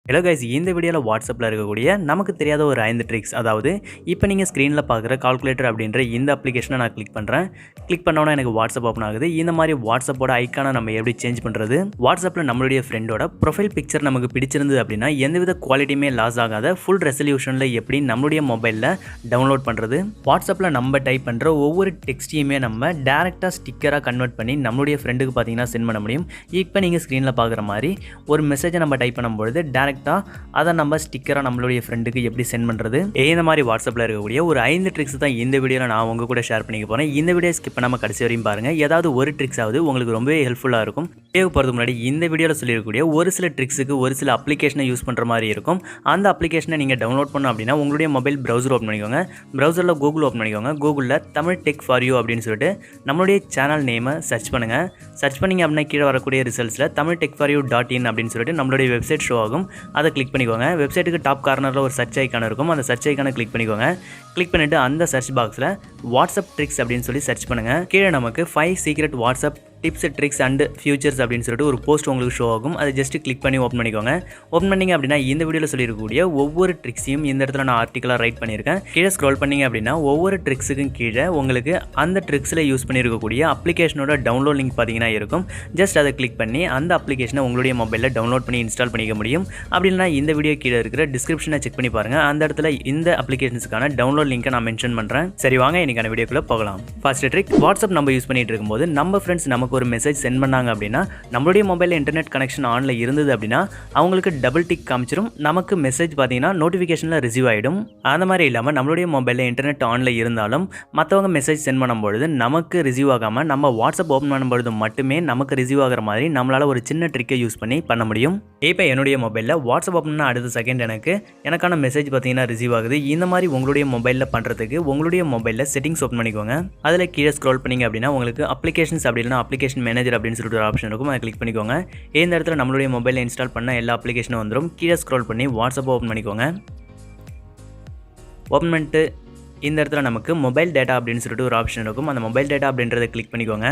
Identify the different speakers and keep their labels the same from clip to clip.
Speaker 1: Hello guys, இந்த வீடியோவில் வாட்ஸ்அப்பில் இருக்கக்கூடிய நமக்கு தெரியாத ஒரு 5 ட்ரிக்ஸ். அதாவது இப்போ நீங்கள் ஸ்க்ரீனில் பார்க்குற கால்குலேட்டர் அப்படின்ற இந்த அப்ளிகேஷனை நான் கிளிக் பண்ணுறேன். கிளிக் பண்ணோன்னா எனக்கு வாட்ஸ்அப் ஓப்பன் ஆகுது. இந்த மாதிரி வாட்ஸ்அப்போட ஐக்கானை நம்ம எப்படி சேஞ்ச் பண்ணுறது, வாட்ஸ்அப்பில் நம்மளுடைய ஃப்ரெண்டோட ப்ரொஃபைல் பிக்சர் நமக்கு பிடிச்சிருந்தது அப்படின்னா எந்தவித குவாலிட்டியுமே லாஸ் ஆகாத ஃபுல் ரெசல்யூஷனில் எப்படி நம்மளுடைய மொபைலில் டவுன்லோட் பண்ணுறது, வாட்ஸ்அப்பில் நம்ம டைப் பண்ணுற ஒவ்வொரு டெக்ஸ்ட்டையுமே நம்ம டேரெக்டாக ஸ்டிக்கராக கன்வெர்ட் பண்ணி நம்மளுடைய ஃப்ரெண்டுக்கு பார்த்தீங்கன்னா சென்ட் பண்ண முடியும். இப்போ நீங்கள் ஸ்க்ரீனில் பார்க்குற மாதிரி ஒரு மெசேஜை நம்ம டைப் பண்ணும்பொழுது டேரெக்டாக அதை நம்ம ஸ்டிக்கராக நம்மளுடைய ஃப்ரெண்டுக்கு எப்படி சென்ட் பண்ணுறது, இந்த மாதிரி வாட்ஸ்அப்பில் இருக்கக்கூடிய ஒரு 5 ட்ரிக்ஸ் தான் இந்த வீடியோவில் நான் உங்க கூட ஷேர் பண்ணிக்க போகிறேன். இந்த வீடியோ ஸ்கிப் பண்ணாமல் கடைசி வரையும் பாருங்கள். ஏதாவது ஒரு ட்ரிக்ஸ் ஆகுது உங்களுக்கு ரொம்பவே ஹெல்ப்ஃபுல்லாக இருக்கும். வீடியோ போகிறதுக்கு முன்னாடி இந்த வீடியோவில் சொல்லியிருக்கக்கூடிய ஒரு சில ட்ரிக்ஸுக்கு ஒரு சில அப்ளிகேஷனை யூஸ் பண்ணுற மாதிரி இருக்கும். அந்த அப்ளிகேஷனை நீங்கள் டவுன்லோட் பண்ணணும் அப்படின்னா உங்களுடைய மொபைல் ப்ரௌசர் ஓப்பன் பண்ணிக்கோங்க. ப்ரௌசரில் கூகுள் ஓப்பன் பண்ணிக்கோங்க. கூகுளில் தமிழ் டெக் ஃபார் யூ அப்படின்னு சொல்லிட்டு நம்மளுடைய சேனல் நேமை சர்ச் பண்ணுங்கள். சர்ச் பண்ணிங்க அப்படின்னா கீழே வரக்கூடிய ரிசல்ட்ஸில் Tamil tech for you .in அப்படின்னு சொல்லிட்டு நம்மளுடைய வெப்சைட் ஷோ ஆகும். அதை கிளிக் பண்ணிக்கோங்க. வெப்சைட்டுக்கு டாப் கார்னரில் ஒரு சர்ச் ஐக்கான இருக்கும். அந்த சர்ச் ஐக்கானை கிளிக் பண்ணிக்கோங்க. கிளிக் பண்ணிவிட்டு அந்த சர்ச் பாக்ஸில் வாட்ஸ்அப் ட்ரிக்ஸ் அப்படின்னு சொல்லி சர்ச் பண்ணுங்கள். கீழே நமக்கு 5 secret WhatsApp tips tricks and futures அப்படின்னு சொல்லிட்டு ஒரு போஸ்ட் உங்களுக்கு ஷோ ஆகும். அதை ஜஸ்ட் கிளிக் பண்ணி ஓப்பன் பண்ணிக்கோங்க. ஓப்பன் பண்ணிங்க அப்படின்னா இந்த வீடியோவில் சொல்லியிருக்கக்கூடிய ஒவ்வொரு ட்ரிக்ஸையும் இந்த இடத்துல நான் ஆர்டிக்கலாக ரைட் பண்ணியிருக்கேன். கீழே ஸ்க்ரோல் பண்ணிங்க அப்படின்னா ஒவ்வொரு ட்ரிக்ஸுக்கும் கீழே உங்களுக்கு அந்த ட்ரிக்ஸில் யூஸ் பண்ணியிருக்கக்கூடிய அப்ளிகேஷனோட டவுன்லோட் லிங்க் பார்த்தீங்கன்னா இருக்கும். ஜஸ்ட் அதை கிளிக் பண்ணி அந்த அப்ளிகேஷனை உங்களுடைய மொபைலில் டவுன்லோட் பண்ணி இன்ஸ்டால் பண்ணிக்க முடியும். அப்படின்னா இந்த வீடியோ கீழே இருக்கிற டிஸ்கிரிப்ஷனை செக் பண்ணி பாருங்கள். அந்த இடத்துல இந்த அப்ளிகேஷன்ஸுக்கான டவுன்லோட் லிங்கை நான் மென்ஷன் பண்ணுறேன். சரி வாங்க இன்னைக்கான வீடியோக்குள்ளே போகலாம். ஃபர்ஸ்ட் ட்ரிக், வாட்ஸ்அப் நம்ம யூஸ் பண்ணிட்டு இருக்கும்போது நம்ம ஃப்ரெண்ட்ஸ் நமக்கு ஒரு மெசேஜ் சென்ட் பண்ணாங்க அப்படின்னா நம்மளுடைய மொபைலில் இன்டர்நெட் கனெக்ஷன் ஆனில் இருந்தது அப்படின்னா அவங்களுக்கு டபுள் டிக் காமிச்சிடும். நமக்கு மெசேஜ் பார்த்தீங்கன்னா நோட்டிஃபிகேஷனில் ரிசீவ் ஆகிடும். அந்த மாதிரி இல்லாமல் நம்மளுடைய மொபைலில் இன்டர்நெட் ஆனில் இருந்தாலும் மற்றவங்க மெசேஜ் சென்ட் பண்ணும்பொழுது நமக்கு ரிசீவ் ஆகாமல் நம்ம வாட்ஸ்அப் ஓப்பன் பண்ணும்பொழுது மட்டுமே நமக்கு ரிசீவ் ஆகிற மாதிரி நம்மளால் ஒரு சின்ன ட்ரிக்கை யூஸ் பண்ண முடியும். இப்போ என்னுடைய மொபைலில் வாட்ஸ்அப் ஓப்பன் பண்ண அடுத்த செகண்ட் எனக்கான மெசேஜ் பார்த்தீங்கன்னா ரிசீவ் ஆகுது. இந்த மாதிரி உங்களுடைய மொபைலில் பண்ணுறதுக்கு உங்களுடைய மொபைலில் செட்டிங்ஸ் ஓப்பன் பண்ணிக்கோங்க. அதில் கீழே ஸ்க்ரோல் பண்ணிங்க அப்படின்னா உங்களுக்கு அப்ளிகேஷன்ஸ் அப்படி இல்லைனா அப்ளிகேஷன் மேனேஜர் அப்படின்னு சொல்லிட்டு ஒரு ஆப்ஷன் இருக்கும். அதை கிளிக் பண்ணிக்கோங்க. இந்த இடத்துல நம்மளுடைய மொபைலில் இன்ஸ்டால் பண்ண எல்லா அப்ளிகேஷனும் வந்துடும். கீழே ஸ்க்ரோல் பண்ணி வாட்ஸ்அப் ஓப்பன் பண்ணிக்கோங்க. ஓப்பன் பண்ணிட்டு இந்த இடத்துல நமக்கு மொபைல் டேட்டா அப்படின்னு சொல்லிட்டு ஒரு ஆப்ஷன் இருக்கும். அந்த மொபைல் டேட்டா அப்படின்றத கிளிக் பண்ணிக்கோங்க.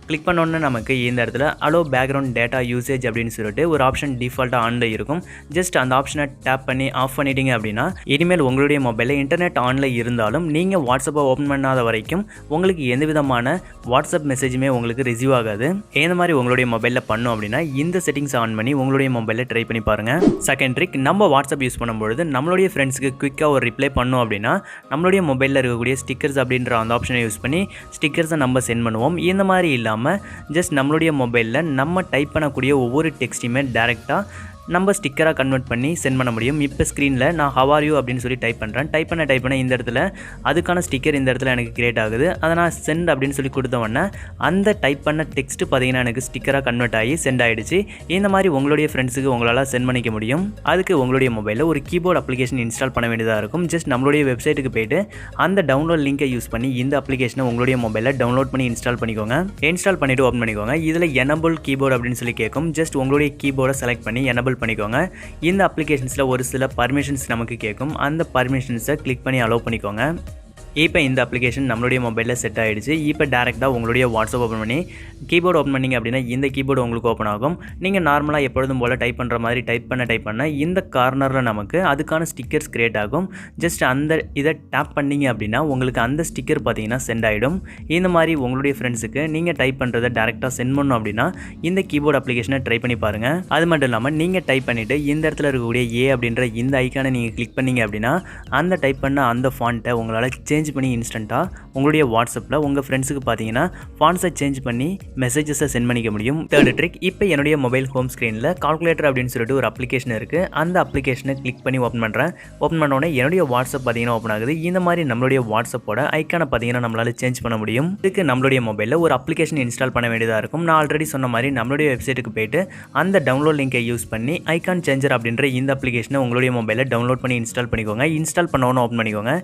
Speaker 1: கிளிக் பண்ணோன்னே நமக்கு இந்த இடத்துல அலோ பேக்ரவுண்ட் டேட்டா யூசேஜ் அப்படின்னு சொல்லிட்டு ஒரு ஆப்ஷன் டிஃபால்ட்டாக ஆனில் இருக்கும். ஜஸ்ட் அந்த ஆப்ஷனை டேப் பண்ணி ஆஃப் பண்ணிட்டீங்க அப்படின்னா இனிமேல் உங்களுடைய மொபைலில் இன்டர்நெட் ஆனில் இருந்தாலும் நீங்கள் வாட்ஸ்அப்பை ஓப்பன் பண்ணாத வரைக்கும் உங்களுக்கு எந்த விதமான வாட்ஸ்அப் மெசேஜுமே உங்களுக்கு ரிசீவ் ஆகாது. இந்த மாதிரி உங்களுடைய மொபைலில் பண்ணோம் அப்படின்னா இந்த செட்டிங்ஸ் ஆன் பண்ணி உங்களுடைய மொபைலில் ட்ரை பண்ணி பாருங்கள். செகண்ட் ட்ரிக், நம்ம வாட்ஸ்அப் யூஸ் பண்ணும்பொழுது நம்மளுடைய ஃப்ரெண்ட்ஸுக்கு குயிக்காக ஒரு ரிப்ளை பண்ணோம் அப்படின்னா நம்மளுடைய மொபைலில் இருக்கக்கூடிய ஸ்டிக்கர்ஸ் அப்படின்ற அந்த ஆப்ஷனை யூஸ் பண்ணி ஸ்டிக்கர்ஸை நம்ம சென்ட் பண்ணுவோம். இந்த மாதிரி இல்லாமல் ஜஸ்ட் நம்மளுடைய மொபைலில் நம்ம டைப் பண்ணக்கூடிய ஒவ்வொரு டெக்ஸ்ட்டையுமே டேரெக்டாக நம்ம ஸ்டிக்கராக கன்வெர்ட் பண்ணி சென்ட் பண்ண முடியும். இப்போ ஸ்க்ரீனில் நான் ஹவ் ஆர் யூ அப்படின்னு சொல்லி டைப் பண்ணுறேன். டைப் பண்ண இந்த இடத்துல அதுக்கான ஸ்டிக்கர் இந்த இடத்துல எனக்கு கிரியேட் ஆகுது. அதை நான் சென்ட் அப்படின்னு சொல்லி கொடுத்த உடனே அந்த டைப் பண்ண டெக்ஸ்ட் பார்த்தீங்கன்னா எனக்கு ஸ்டிக்கராக கன்வெர்ட் ஆகி சென்ட் ஆகிடுச்சு. இந்த மாதிரி உங்களுடைய ஃப்ரெண்ட்ஸுக்கு உங்களால் சென்ட் பண்ணிக்க முடியும். அதுக்கு உங்களுடைய மொபைலில் ஒரு கீபோர்டு அப்ளிகேஷன் இன்ஸ்டால் பண்ண வேண்டியதாக இருக்கும். ஜஸ்ட் நம்மளுடைய வெப்சைட்டுக்கு போய்ட்டு அந்த டவுன்லோட் லிங்கை யூஸ் பண்ணி இந்த அப்ளிகேஷனை உங்களுடைய மொபைலில் டவுன்லோட் பண்ணி இன்ஸ்டால் பண்ணிக்கோங்க. இன்ஸ்டால் பண்ணிவிட்டு ஓப்பன் பண்ணிக்கோங்க. இதில் எனபிள் கீபோர்டு அப்படின்னு சொல்லி கேட்கும். ஜஸ்ட் உங்களுடைய கீபோர்டை செலக்ட் பண்ணி எனபிள் பண்ணிக்கோங்க. இந்த அப்ளிகேஷன்ஸில் ஒரு சில பர்மிஷன்ஸ் நமக்கு கேட்கும். அந்த பர்மிஷன்ஸை கிளிக் பண்ணி அலோவ் பண்ணிக்கோங்க. இப்போ இந்த அப்ளிகேஷன் நம்மளுடைய மொபைலில் செட் ஆகிடுச்சு. இப்போ டேரெக்டாக உங்களுடைய வாட்ஸ்அப் ஓப்பன் பண்ணி கீபோர்டு ஓப்பன் பண்ணிங்க அப்படின்னா இந்த கீபோர்டு உங்களுக்கு ஓப்பன் ஆகும். நீங்கள் நார்மலாக எப்பொழுதும் போல் டைப் பண்ணுற மாதிரி டைப் பண்ண இந்த கார்னரில் நமக்கு அதுக்கான ஸ்டிக்கர்ஸ் கிரியேட் ஆகும். ஜஸ்ட் அந்த இதை டேப் பண்ணிங்க அப்படின்னா உங்களுக்கு அந்த ஸ்டிக்கர் பார்த்தீங்கன்னா சென்ட் ஆகிடும். இந்த மாதிரி உங்களுடைய ஃப்ரெண்ட்ஸுக்கு நீங்கள் டைப் பண்ணுறதை டேரெக்டாக சென்ட் பண்ணணும் அப்படின்னா இந்த கீபோர்டு அப்ளிகேஷனை ட்ரை பண்ணி பாருங்கள். அது மட்டும் இல்லாமல் நீங்கள் டைப் பண்ணிவிட்டு இந்த இடத்துல இருக்கக்கூடிய ஏ அப்படின்ற இந்த ஐக்கானை நீங்கள் கிளிக் பண்ணிங்க அப்படின்னா அந்த டைப் பண்ண அந்த ஃபாண்ட்டை உங்களால் சேஞ்ச் பண்ணி இன்ஸ்டண்ட்டாக உங்களுடைய வாட்ஸ்அப்பில் உங்கள் ஃப்ரெண்ட்ஸுக்கு பார்த்தீங்கன்னா ஃபாண்ட்ஸை சேஞ்ச் பண்ணி மெசேஜஸை சென்ட் பண்ணிக்க முடியும். தேர்ட் ட்ரிக், இப்போ என்னுடைய மொபைல் ஹோம் ஸ்க்ரீனில் கால்குலேட்டர் அப்படின்னு சொல்லிட்டு ஒரு அப்ளிகேஷன் இருக்குது. அந்த அப்ளிகேஷனை கிளிக் பண்ணி ஓப்பன் பண்ணுறேன். ஓப்பன் பண்ணோன்னே என்னுடைய வாட்ஸ்அப் பார்த்தீங்கன்னா ஓப்பன் ஆகுது. இந்த மாதிரி நம்மளுடைய வாட்ஸ்அப்போட ஐக்கானை பார்த்தீங்கன்னா நம்மளால் சேஞ்ச் பண்ண முடியும். இதுக்கு நம்மளுடைய மொபைலில் ஒரு அப்ளிகேஷன் இன்ஸ்டால் பண்ண வேண்டியதாக இருக்கும். நான் ஆல்ரெடி சொன்ன மாதிரி நம்மளுடைய வெப்சைட்டுக்கு போய்ட்டு அந்த டவுன்லோட் லிங்கை யூஸ் பண்ணி ஐக்கான் சேஞ்சர் அப்படின்ற இந்த அப்ளிகேஷனை உங்களுடைய மொபைலில் டவுன்லோட் பண்ணி இன்ஸ்டால் பண்ணிக்கோங்க. இன்ஸ்டால் பண்ணோன்னு ஓப்பன் பண்ணிக்கோங்க.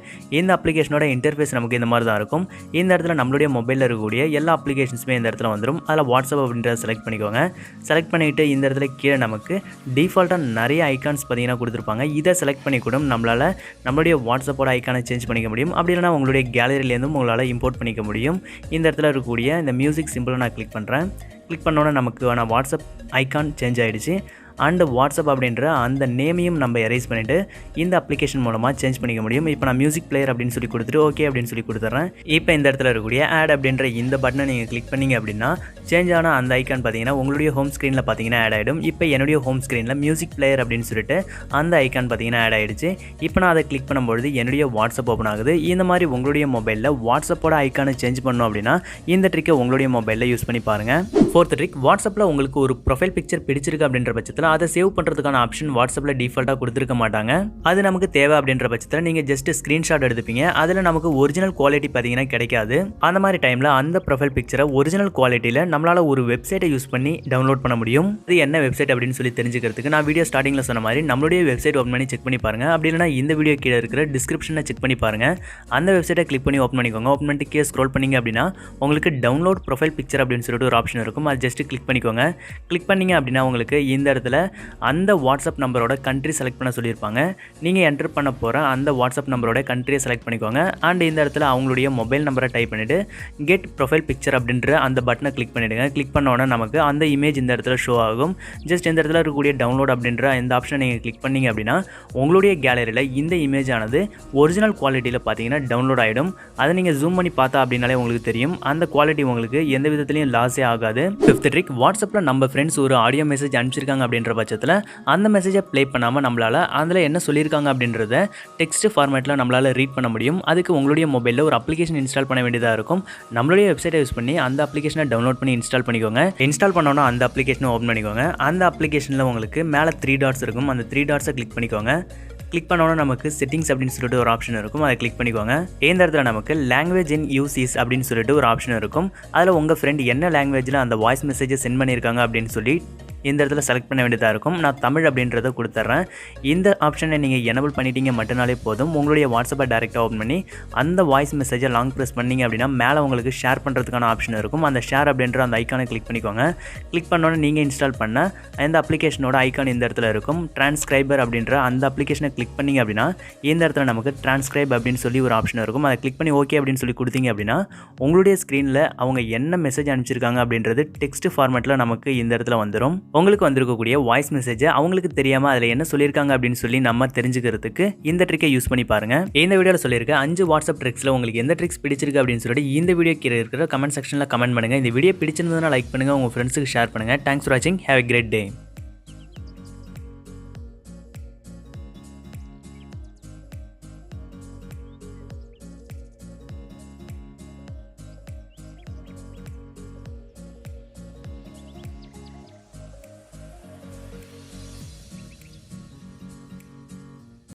Speaker 1: இந்த அப்ளிகேஷனோட இன்டர்ஃபேஸ் நமக்கு இந்த மாதிரி தான் இருக்கும். இந்த இடத்துல நம்மளுடைய மொபைலில் இருக்கக்கூடிய எல்லா அப்ளிகேஷன்ஸுமே இந்த இடத்துல வந்துடும். அதில் வாட்ஸ்அப் அப்படின்றத செலக்ட் பண்ணிக்கோங்க. செலக்ட் பண்ணிவிட்டு இந்த இடத்துல கீழே நமக்கு டிஃபால்ட்டாக நிறைய ஐக்கான்ஸ் பார்த்தீங்கன்னா கொடுத்துருப்பாங்க. இதை செலக்ட் பண்ணி கூட நம்மளால் நம்மளுடைய வாட்ஸ்அப்போட ஐக்கானை சேஞ்ச் பண்ணிக்க முடியும். அப்படி இல்லைனா உங்களுடைய கேலரியிலேருந்தும் உங்களால் இம்போர்ட் பண்ணிக்க முடியும். இந்த இடத்துல இருக்கக்கூடிய இந்த மியூசிக் சிம்பிளை நான் கிளிக் பண்ணுறேன். கிளிக் பண்ணோன்னே நமக்கான வாட்ஸ்அப் ஐக்கான் சேஞ்ச் ஆகிடுச்சு. அண்ட் வாட்ஸ்அப் அப்படின்ற அந்த நேமையும் நம்ம எரேஸ் பண்ணிவிட்டு இந்த அப்ளிகேஷன் மூலமாக சேஞ்ச் பண்ணிக்க முடியும். இப்போ நான் மியூசிக் பிளேயர் அப்படின்னு சொல்லி கொடுத்துட்டு ஓகே அப்படின்னு சொல்லி கொடுத்துட்றேன். இப்போ இந்த இடத்துல இருக்கக்கூடிய ஆட் அப்படின்ற இந்த பட்டனை நீங்கள் கிளிக் பண்ணிங்க அப்படின்னா சேஞ்ச் ஆன அந்த ஐக்கான் பார்த்தீங்கன்னா உங்களுடைய ஹோம் ஸ்க்ரீனில் பார்த்தீங்கன்னா ஆட் ஆகிடும். இப்போ என்னுடைய ஹோம் ஸ்க்ரீனில் மியூசிக் பிளேயர் அப்படின்னு சொல்லிட்டு அந்த ஐக்கான் பார்த்தீங்கன்னா ஆட் ஆகிடுச்சு. இப்போ நான் அதை கிளிக் பண்ணும்பொழுது என்னுடைய வாட்ஸ்அப் ஓப்பன் ஆகுது. இந்த மாதிரி உங்களுடைய மொபைலில் வாட்ஸ்அப்போட ஐக்கானை சேஞ்ச் பண்ணணும் அப்படின்னா இந்த ட்ரிக்கை உங்களுடைய மொபைலில் யூஸ் பண்ணி பாருங்கள். ஃபோர்த் ட்ரிக், வாட்ஸ்அப்பில் உங்களுக்கு ஒரு ப்ரொஃபைல் பிக்சர் பிடிச்சிருக்கு அப்படின்ற பட்சத்தில் அதை சேவ் பண்ணுறதுக்கான ஆப்ஷன் வாட்ஸ்அப்பில் டிஃபால்ட்டாக கொடுத்துருக்க மாட்டாங்க. அது நமக்கு தேவை அப்படின்ற பட்சத்தில் நீங்கள் ஜஸ்ட் ஸ்க்ரீன்ஷாட் எடுத்துப்பீங்க. அதில் நமக்கு ஒரிஜினல் குவாலிட்டி பார்த்தீங்கன்னா கிடைக்காது. அந்த மாதிரி டைமில் அந்த ப்ரொஃபைல் பிக்சரை ஒரிஜினல் குவாலிட்டியில் நம்மளால் ஒரு வெப்சைட்டை யூஸ் பண்ணி டவுன்லோட் பண்ண முடியும். அது என்ன வெப்சைட் அப்படின்னு சொல்லி தெரிஞ்சுக்கிறதுக்கு நான் வீடியோ ஸ்டார்டிங்கில் சொன்ன மாதிரி நம்மளுடைய வெப்சைட் ஓப்பன் பண்ணி செக் பண்ணி பாருங்கள். அப்படி இல்லைனா இந்த வீடியோ கீழே இருக்கிற டிஸ்கிரிப்ஷனை செக் பண்ணி பாருங்கள். அந்த வெப்சைட்டை கிளிக் பண்ணி ஓப்பன் பண்ணிக்கோங்க. ஓப்பன் பண்ணிட்டு கீழே ஸ்க்ரோல் பண்ணிங்க அப்படின்னா உங்களுக்கு டவுன்லோட் ப்ரொஃபைல் பிக்சர் அப்படின்னு சொல்லிட்டு ஒரு ஆப்ஷன் இருக்கும். அது ஜஸ்ட் கிளிக் பண்ணிக்கோங்க. கிளிக் பண்ணிங்க அப்படின்னா உங்களுக்கு இந்த இடத்துல அந்த வாட்ஸ்அப் நம்பரோட கண்ட்ரி செலக்ட் பண்ண சொல்லியிருப்பாங்க. நீங்கள் என்டர் பண்ண போகிற அந்த வாட்ஸ்அப் நம்பரோட கண்ட்ரியை செலக்ட் பண்ணிக்கோங்க. அண்ட் இந்த இடத்துல அவங்களுடைய மொபைல் நம்பரை டைப் பண்ணிவிட்டு கெட் ப்ரொஃபைல் பிக்சர் அப்படின்ற அந்த பட்டனை கிளிக் பண்ணிவிடுங்க. கிளிக் பண்ணோன்னே நமக்கு அந்த இமேஜ் இந்த இடத்துல ஷோ ஆகும். ஜஸ்ட் இந்த இடத்துல இருக்கக்கூடிய டவுன்லோட் அப்படின்ற இந்த ஆப்ஷனை நீங்கள் கிளிக் பண்ணிங்க அப்படின்னா உங்களுடைய கேலரியில் இந்த இமேஜ் ஆனது ஒரிஜினல் குவாலிட்டியில் பார்த்தீங்கன்னா டவுன்லோட் ஆகிடும். அதை நீங்கள் ஜூம் பண்ணி பார்த்தா அப்படின்னாலே உங்களுக்கு தெரியும் அந்த குவாலிட்டி உங்களுக்கு எந்த விதத்துலையும் லாஸே ஆகாது. ஃபிஃப்த் ட்ரிக், வாட்ஸ்அப்பில் நம்ம ஃப்ரெண்ட்ஸ் ஒரு ஆடியோ மெசேஜ் அனுப்பிச்சிருக்காங்க அப்படின்ற பட்சத்தில் அந்த மெசேஜை ப்ளே பண்ணாமல் நம்மளால் அதில் என்ன சொல்லியிருக்காங்க அப்படின்றத டெக்ஸ்ட் ஃபார்மேட்டில் நம்மளால் ரீட் பண்ண முடியும். அதுக்கு உங்களுடைய மொபைலில் ஒரு அப்ளிகேஷன் இன்ஸ்டால் பண்ண வேண்டியதாக இருக்கும். நம்மளுடைய வெப்சைட்டை யூஸ் பண்ணி அந்த அப்ளிகேஷனை டவுன்லோட் பண்ணி இன்ஸ்டால் பண்ணிக்கோங்க. இன்ஸ்டால் பண்ணோன்னா அந்த அப்ளிகேஷனை ஓப்பன் பண்ணிக்கோங்க. அந்த அப்ளிகேஷனில் உங்களுக்கு மேலே 3 டாட்ஸ் இருக்கும். அந்த 3 டாட்ஸை கிளிக் பண்ணிக்கோங்க. கிளிக் பண்ணோன்னா நமக்கு செட்டிங்ஸ் அப்படின்னு சொல்லிட்டு ஒரு ஆப்ஷன் இருக்கும். அதை கிளிக் பண்ணிக்கோங்க. இந்த இடத்துல நமக்கு லாங்குவேஜ் இன் யூஸ் இஸ் அப்படின்னு சொல்லிட்டு ஒரு ஆப்ஷன் இருக்கும். அதில் உங்கள் ஃப்ரெண்ட் என்ன லாங்குவேஜில் அந்த வாய்ஸ் மெசேஜை சென்ட் பண்ணியிருக்காங்க அப்படின்னு சொல்லி இந்த இடத்துல செலக்ட் பண்ண வேண்டியதாக இருக்கும். நான் தமிழ் அப்படின்றத கொடுத்துட்றேன். இந்த ஆப்ஷனை நீங்கள் எனபிள் பண்ணிட்டீங்க மட்டும்னாலே போதும். உங்களுடைய வாட்ஸ்அப்பை டேரெக்டாக ஓப்பன் பண்ணி அந்த வாய்ஸ் மெசேஜை லாங் ப்ரெஸ் பண்ணிங்க அப்படின்னா மேலே உங்களுக்கு ஷேர் பண்ணுறதுக்கான ஆப்ஷன் இருக்கும். அந்த ஷேர் அப்படின்ற அந்த ஐக்கானை கிளிக் பண்ணிக்கோங்க. கிளிக் பண்ணோன்னே நீங்கள் இன்ஸ்டால் பண்ண அந்த அப்ளிகேஷனோட ஐக்கான் இந்த இடத்துல இருக்கும். டிரான்ஸ்கிரைபர் அப்படின்ற அந்த அப்ளிகேஷனை கிளிக் பண்ணிங்க அப்படின்னா இந்த இடத்துல நமக்கு டிரான்ஸ்கிரைப் அப்படின்னு சொல்லி ஒரு ஆப்ஷன் இருக்கும். அதை கிளிக் பண்ணி ஓகே அப்படின்னு சொல்லி கொடுத்தீங்க அப்படின்னா உங்களுடைய ஸ்க்ரீனில் அவங்க என்ன மெசேஜ் அனுப்பிச்சிருக்காங்க அப்படின்றது டெக்ஸ்ட் ஃபார்மேட்டில் நமக்கு இந்த இடத்துல வந்துடும். உங்களுக்கு வந்திருக்கக்கூடிய வாய்ஸ் மெசேஜை அவங்களுக்கு தெரியாமல் அதில் என்ன சொல்லியிருக்காங்க அப்படின்னு சொல்லி நம்ம தெரிஞ்சுக்கிறதுக்கு இந்த ட்ரிக்கை யூஸ் பண்ணி பாருங்கள். இந்த வீடியோவில் சொல்லியிருக்க 5 வாட்ஸ்அப் ட்ரிக்ஸில் உங்களுக்கு எந்த ட்ரிக்ஸ் பிடிச்சிருக்கு அப்படின்னு சொல்லிட்டு இந்த வீடியோ கீழே இருக்கிற கமெண்ட் செக்ஷனில் கமெண்ட் பண்ணுங்கள். இந்த வீடியோ பிடிச்சிருந்ததுன்னா லைக் பண்ணுங்கள், உங்கள் ஃப்ரெண்ட்ஸுக்கு ஷேர் பண்ணுங்கள். தேங்க்ஸ் ஃபார் வாட்சிங். Have a great day.